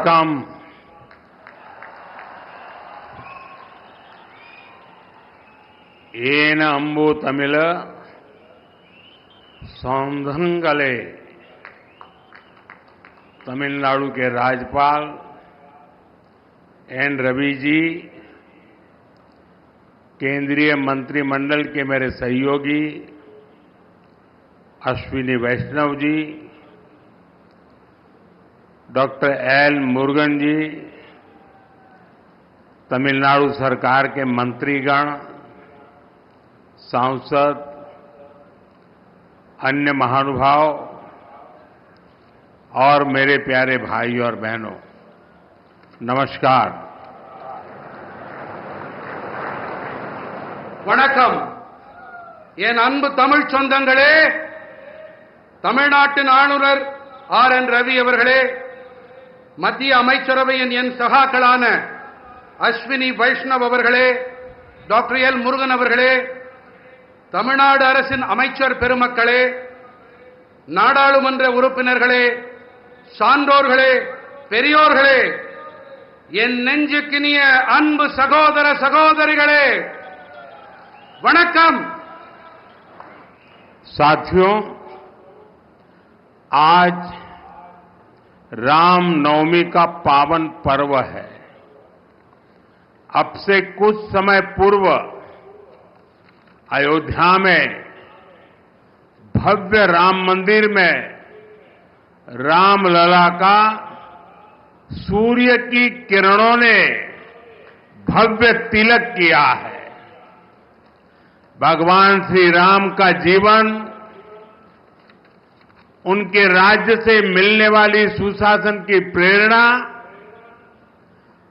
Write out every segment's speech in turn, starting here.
वणक्कम येन अंबु तमिल सौंधंगले तमिलनाडु के राज्यपाल एन रवि जी, केंद्रीय मंत्रिमंडल के मेरे सहयोगी अश्विनी वैष्णव जी, डॉक्टर एल मुरुगन जी, तमिलनाडु सरकार के मंत्रीगण, सांसद, अन्य महानुभाव और मेरे प्यारे भाई और बहनों, नमस्कार। வணக்கம். என் அன்பு தமிழ் சொந்தங்களே, தமிழ்நாட்டின் ஆளுநர் ஆர் என் ரவி அவர்களே, மத்திய அமைச்சரவையின் என் சகாக்களான அஸ்வினி வைஷ்ணவ் அவர்களே, டாக்டர் எல் முருகன் அவர்களே, தமிழ்நாடு அரசின் அமைச்சர் பெருமக்களே, நாடாளுமன்ற உறுப்பினர்களே, சான்றோர்களே, பெரியோர்களே, என் நெஞ்சுக்கினிய அன்பு சகோதர சகோதரிகளே, वणक्कम। साथियों, आज रामनवमी का पावन पर्व है। अब से कुछ समय पूर्व अयोध्या में भव्य राम मंदिर में रामलला का सूर्य की किरणों ने भव्य तिलक किया है। भगवान श्री राम का जीवन, उनके राज्य से मिलने वाली सुशासन की प्रेरणा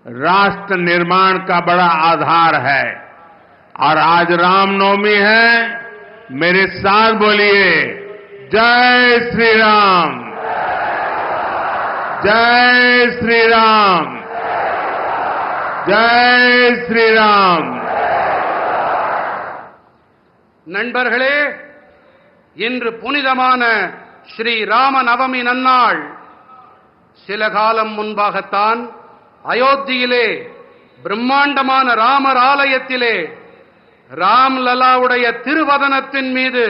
राष्ट्र निर्माण का बड़ा आधार है। और आज रामनवमी है, मेरे साथ बोलिए, जय श्री राम, जय श्री राम, जय श्री राम। நண்பர்களே, இன்று புனிதமான ஸ்ரீ ராம நவமி நன்னாள். சில காலம் முன்பாகத்தான் அயோத்தியிலே பிரம்மாண்டமான ராமர் ஆலயத்திலே ராம்லலாவுடைய திருவதனத்தின் மீது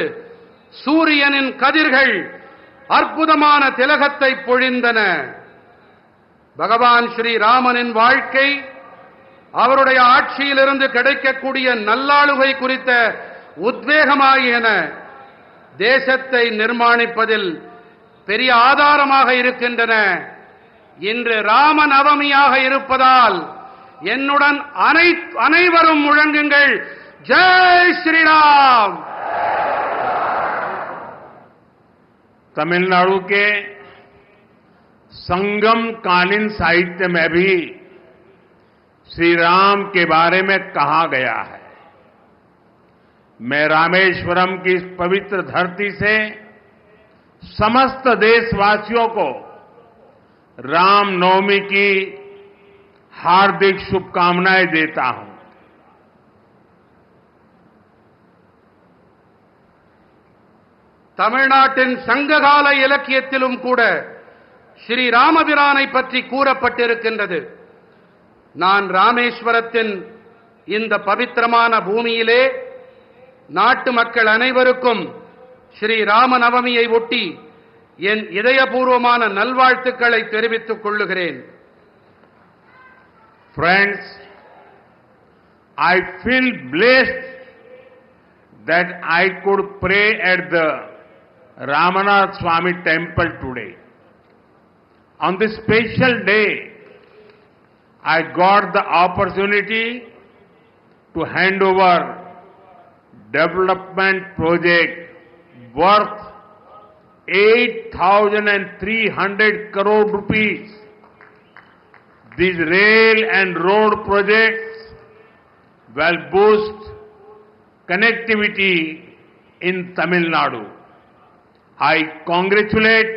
சூரியனின் கதிர்கள் அற்புதமான திலகத்தை பொழிந்தன. பகவான் ஸ்ரீ ராமனின் வாழ்க்கை, அவருடைய ஆட்சியிலிருந்து கிடைக்கக்கூடிய நல்லாளுகை குறித்த உத்வேகமாகியன தேசத்தை நிர்மாணிப்பதில் பெரிய ஆதாரமாக இருக்கின்றன. இன்று ராம நவமியாக இருப்பதால் என்னுடன் அனைவரும் முழங்குங்கள், ஜெய் ஸ்ரீராம்। तमिलनाडु के संगम कालीन साहित्य में भी श्री राम के बारे में कहा गया है। मैं रामेश्वरम की इस पवित्र धरती से समस्त देशवासियों को रामनवमी की हार्दिक शुभकामनाएं देता हूं। தமிழ்நாட்டின் சங்ககால இலக்கியத்திலும் கூட ஸ்ரீ ராமபிரானை பற்றி கூறப்பட்டிருக்கின்றது. நான் ராமேஸ்வரத்தின் இந்த பவித்திரமான பூமியிலே நாட்டு மக்கள் அனைவருக்கும் ஸ்ரீ ராம நவமியை ஒட்டி என் இதயபூர்வமான நல்வாழ்த்துக்களை தெரிவித்துக் கொள்ளுகிறேன். Friends, I feel blessed that I could pray at the Ramanath Swami temple today. On this special day, I got the opportunity to hand over development project worth 8,300 crore rupees. These rail and road projects will boost connectivity in Tamil Nadu. I congratulate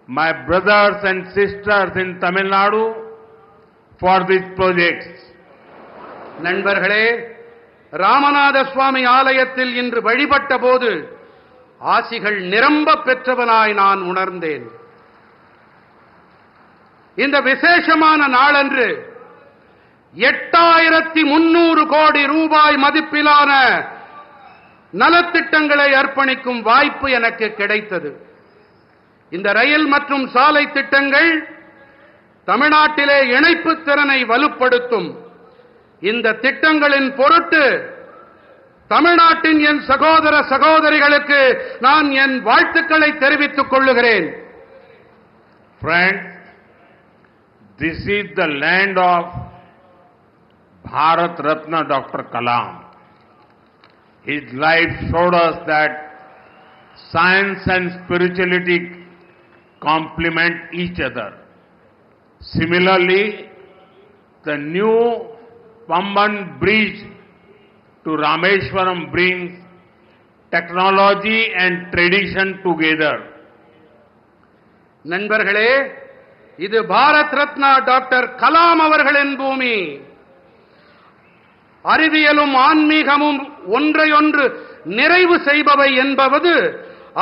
my brothers and sisters in Tamil Nadu for these projects. நண்பர்களே, ராமநாத சுவாமி ஆலயத்தில் இன்று வழிபட்ட போது ஆசிகள் நிரம்ப பெற்றவனாய் நான் உணர்ந்தேன். இந்த விசேஷமான நாளன்று 8300 கோடி ரூபாய் மதிப்பிலான நலத்திட்டங்களை அர்ப்பணிக்கும் வாய்ப்பு எனக்கு கிடைத்தது. இந்த ரயில் மற்றும் சாலை திட்டங்கள் தமிழ்நாட்டிலே இணைப்பு திறனை வலுப்படுத்தும். இந்த திட்டங்களின் பொருட்டு தமிழ்நாட்டின் என் சகோதர சகோதரிகளுக்கு நான் என் வாழ்த்துக்களை தெரிவித்துக் கொள்ளுகிறேன். Friends, this is the land of Bharat Ratna Dr. Kalam. His life showed us that science and spirituality complement each other. Similarly, the new Pamban bridge to Rameswaram brings technology and tradition together. நண்பர்களே, இது Bharat Ratna doctor Kalam அவர்களின் பூமி. அறிவியலும் ஆன்மீகமும் ஒன்றையொன்று நிறைவு செய்பவை என்பது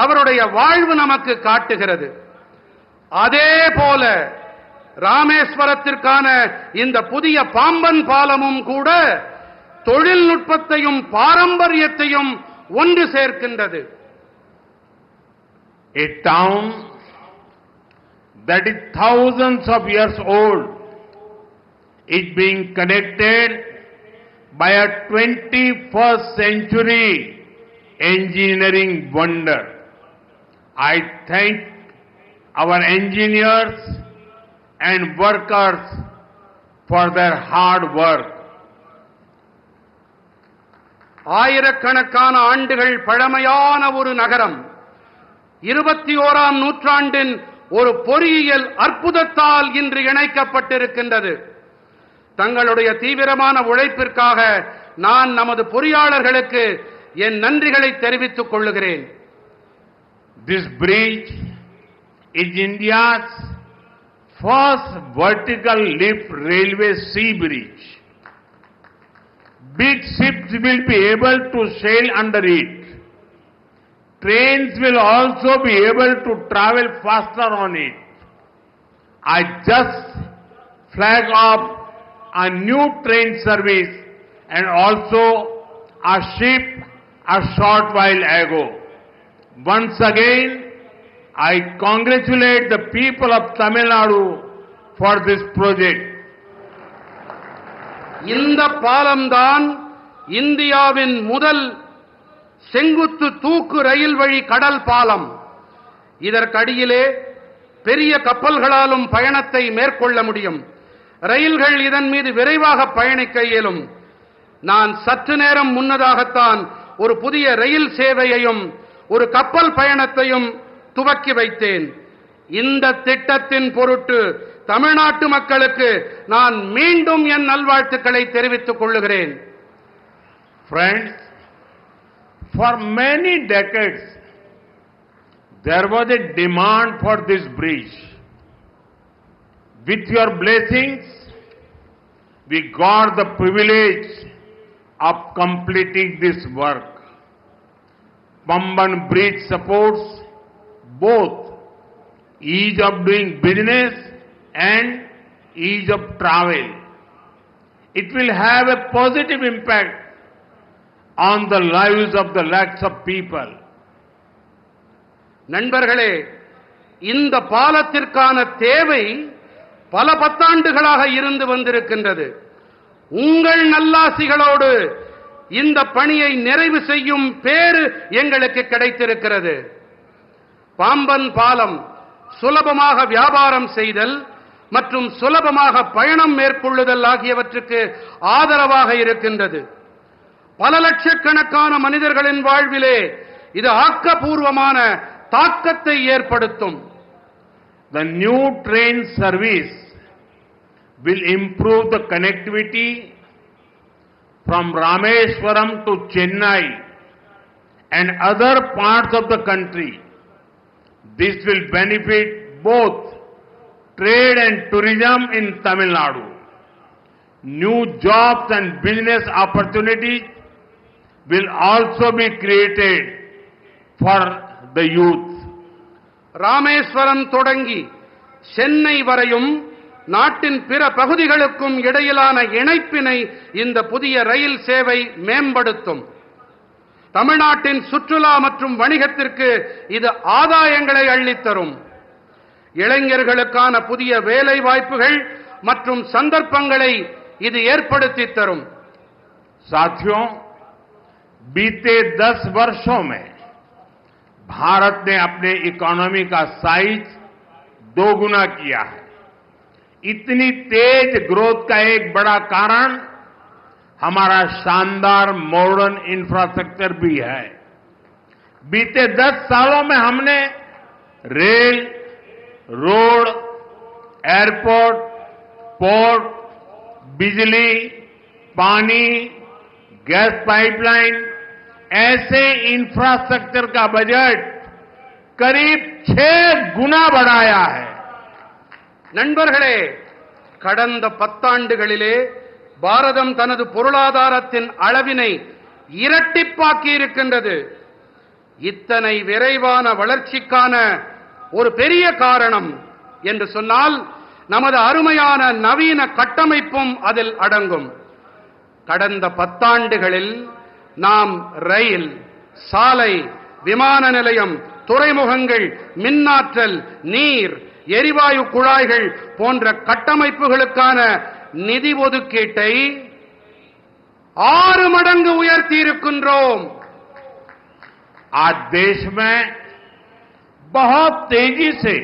அவருடைய வாழ்வு நமக்கு காட்டுகிறது. அதே போல ராமேஸ்வரத்திற்கான இந்த புதிய பாம்பன் பாலமும் கூட தொழில்நுட்பத்தையும் பாரம்பரியத்தையும் ஒன்று சேர்க்கின்றது. A town that is thousands of years old is being connected by a 21st century engineering wonder. I thank our engineers and workers for their hard work. ஆயிரக்கணக்கான ஆண்டுகள் பழமையான ஒரு நகரம் 21ஆம் நூற்றாண்டின் ஒரு பொறியியல் அற்புதத்தால் இன்று இணைக்கப்பட்டிருக்கின்றது. தங்களுடைய தீவிரமான உழைப்பிற்காக நான் நமது பொறியாளர்களுக்கு என் நன்றிகளை தெரிவித்துக் கொள்ளுகிறேன். This bridge is India's first vertical lift railway sea bridge. Big ships will be able to sail under it. Trains will also be able to travel faster on it. I just flagged off a new train service and also a ship a short while ago. Once again, I congratulate the people of Tamil Nadu for this project. இந்த பாலம்தான் இந்தியாவின் முதல் செங்குத்து தூக்கு ரயில் வழி கடல் பாலம். இதற்கடியிலே பெரிய கப்பல்களாலும் பயணத்தை மேற்கொள்ள முடியும். ரயில்கள் இதன் மீது விரைவாக பயணிக்க இயலும். நான் சற்று நேரம் முன்னதாகத்தான் ஒரு புதிய ரயில் சேவையையும் ஒரு கப்பல் பயணத்தையும் துவக்கி வைத்தேன். இந்த திட்டத்தின் பொருட்டு தமிழ்நாட்டு மக்களுக்கு நான் மீண்டும் என் நல்வாழ்த்துக்களை தெரிவித்துக் கொள்ளுகிறேன். Friends, for many decades there was a demand for this bridge. With your blessings, we got the privilege of completing this work. Pamban Bridge supports both ease of doing business and ease of travel. It will have a positive impact on the lives of the lakhs of people. நண்பர்களே, இந்த பாலத்திற்கான தேவை பல பத்தாண்டுகளாக இருந்து வந்திருக்கின்றது. உங்கள் நல்லாசிகளோடு இந்த பணியை நிறைவு செய்யும் பேறு எங்களுக்கு கிடைத்திருக்கிறது. பாம்பன் பாலம் சுலபமாக வியாபாரம் செய்தல் மற்றும் சுலபமாக பயணம் மேற்கொள்ளுதல் ஆகியவற்றுக்கு ஆதரவாக இருக்கின்றது. பல லட்சக்கணக்கான மனிதர்களின் வாழ்விலே இது ஆக்கப்பூர்வமான தாக்கத்தை ஏற்படுத்தும். The new train service will improve the connectivity from Rameswaram to Chennai and other parts of the country. This will benefit both trade and tourism in Tamil Nadu. New jobs and business opportunities will also be created for the youth. Rameswaram தொடங்கி சென்னை வரையும் நாட்டின் பிற பகுதிகளுக்கும் இடையிலான இணைப்பினை இந்த புதிய ரயில் சேவை மேம்படுத்தும். தமிழ்நாட்டின் சுற்றுலா மற்றும் வணிகத்திற்கு இது ஆதாயங்களை அள்ளித்தரும். இளைஞர்களுக்கான புதிய வேலை வாய்ப்புகள் மற்றும் சந்தர்ப்பங்களை இது ஏற்படுத்தி தரும். साथियों, बीते 10 वर्षों में भारत ने अपने इकोनॉमी का साइज दोगुना किया है. इतनी तेज ग्रोथ का एक बड़ा कारण हमारा शानदार मॉडर्न इंफ्रास्ट्रक्चर भी है. बीते 10 सालों में हमने रेल, रोड, एयरपोर्ट, पोर्ट, बिजली, पानी, गैस पाइपलाइन ऐसे इंफ्रास्ट्रक्चर का बजट करीब 6 गुना बढ़ाया है. நண்பர்களே, கடந்த 10 ஆண்டுகளிலே பாரதம் தனது பொருளாதாரத்தின் அளவினை இரட்டிப்பாக்கி இருக்கின்றது. இத்தனை விரைவான வளர்ச்சிக்கான ஒரு பெரிய காரணம் என்று சொன்னால் நமது அருமையான நவீன கட்டமைப்பும் அதில் அடங்கும். கடந்த 10 ஆண்டுகளில் நாம் ரயில், சாலை, விமான நிலையம், துறைமுகங்கள், மின்னாற்றல், நீர், எரிவாயு குழாய்கள் போன்ற கட்டமைப்புகளுக்கான நிதி ஒதுக்கீட்டை 6 மடங்கு உயர்த்தி இருக்கின்றோம். आज देश में बहुत तेजी से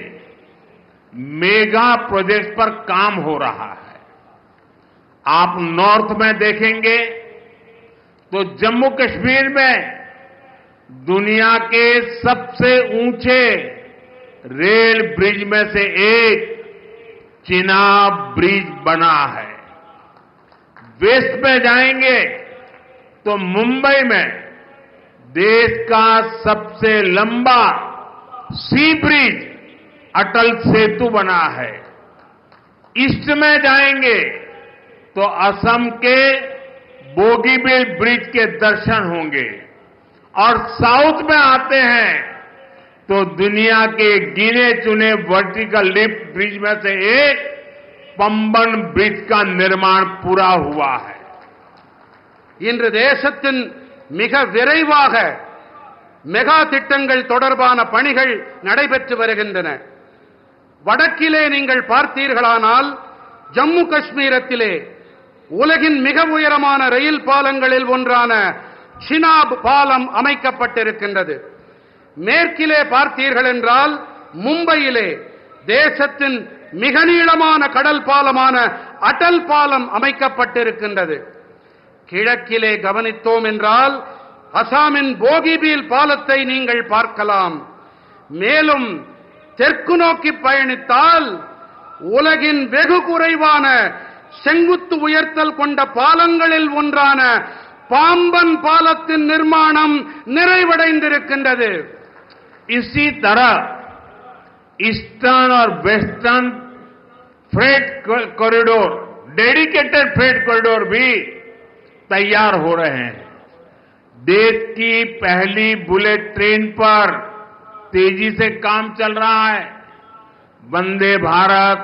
मेगा प्रोजेक्ट पर काम हो रहा है. आप नॉर्थ में देखेंगे तो जम्मू कश्मीर में दुनिया के सबसे ऊंचे रेल ब्रिज में से एक चिनाब ब्रिज बना है. वेस्ट में जाएंगे तो मुंबई में देश का सबसे लंबा सी ब्रिज अटल सेतु बना है. ईस्ट में जाएंगे तो असम के बोगीबील ब्रिज के दर्शन होंगे और साउथ में आते हैं तो दुनिया के गिने चुने वर्टिकल लिफ्ट ब्रिज में से एक पंबन ब्रिज का निर्माण पूरा हुआ है. இன்று தேசத்தின் மிக விரைவாக மெகா திட்டங்கள் தொடர்பான பணிகள் நடைபெற்று வருகின்றன. வடக்கிலே நீங்கள் பார்த்தீர்களானால் ஜம்மு காஷ்மீரத்திலே உலகின் மிக உயரமான ரயில் பாலங்களில் ஒன்றான சினாப் பாலம் அமைக்கப்பட்டிருக்கின்றது. மேற்கிலே பார்த்தீர்கள் என்றால் மும்பையிலே தேசத்தின் மிக நீளமான கடல் பாலமான அடல் பாலம் அமைக்கப்பட்டிருக்கின்றது. கிழக்கிலே கவனித்தோம் என்றால் அசாமின் போகிபீல் பாலத்தை நீங்கள் பார்க்கலாம். மேலும் தெற்கு நோக்கி பயணித்தால் உலகின் வெகு குறைவான செங்குத்து உயர்த்தல் கொண்ட பாலங்களில் ஒன்றான பாம்பன் பாலத்தின் நிர்மாணம் நிறைவடைந்திருக்கின்றது. इसी तरह ईस्टर्न और western freight corridor, dedicated freight corridor भी तैयार हो रहे हैं. देश की पहली बुलेट ट्रेन पर तेजी से काम चल रहा है. वंदे भारत,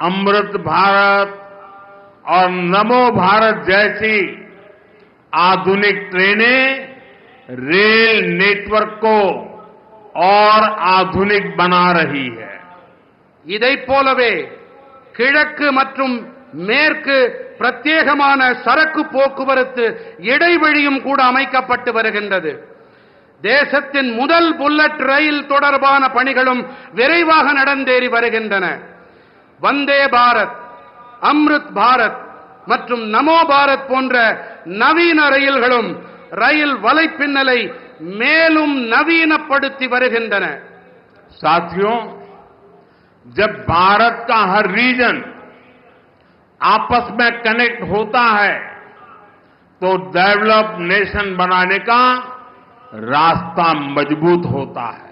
अमृत भारत और नमो भारत जैसी आधुनिक ट्रेनें रेल नेटवर्क को और आधुनिक बना रही है. இதைப் போலவே கிழக்கு மற்றும் மேற்கு பிரத்யேகமான சரக்கு போக்குவரத்து இடைவெளியும் கூட அமைக்கப்பட்டு வருகின்றது. தேசத்தின் முதல் புல்லட் ரயில் தொடர்பான பணிகளும் விரைவாக நடந்தேறி வருகின்றன. வந்தே பாரத், அம்ருத் பாரத் மற்றும் நமோ பாரத் போன்ற நவீன ரயில்களும் ரயில் வலைப்பின்னலை மேலும் நவீனப்படுத்தி வருகின்றன. साथियों, जब भारत का हर रीजन आपस में कनेक्ट होता है तो डेवलप्ड नेशन बनाने का रास्ता मजबूत होता है.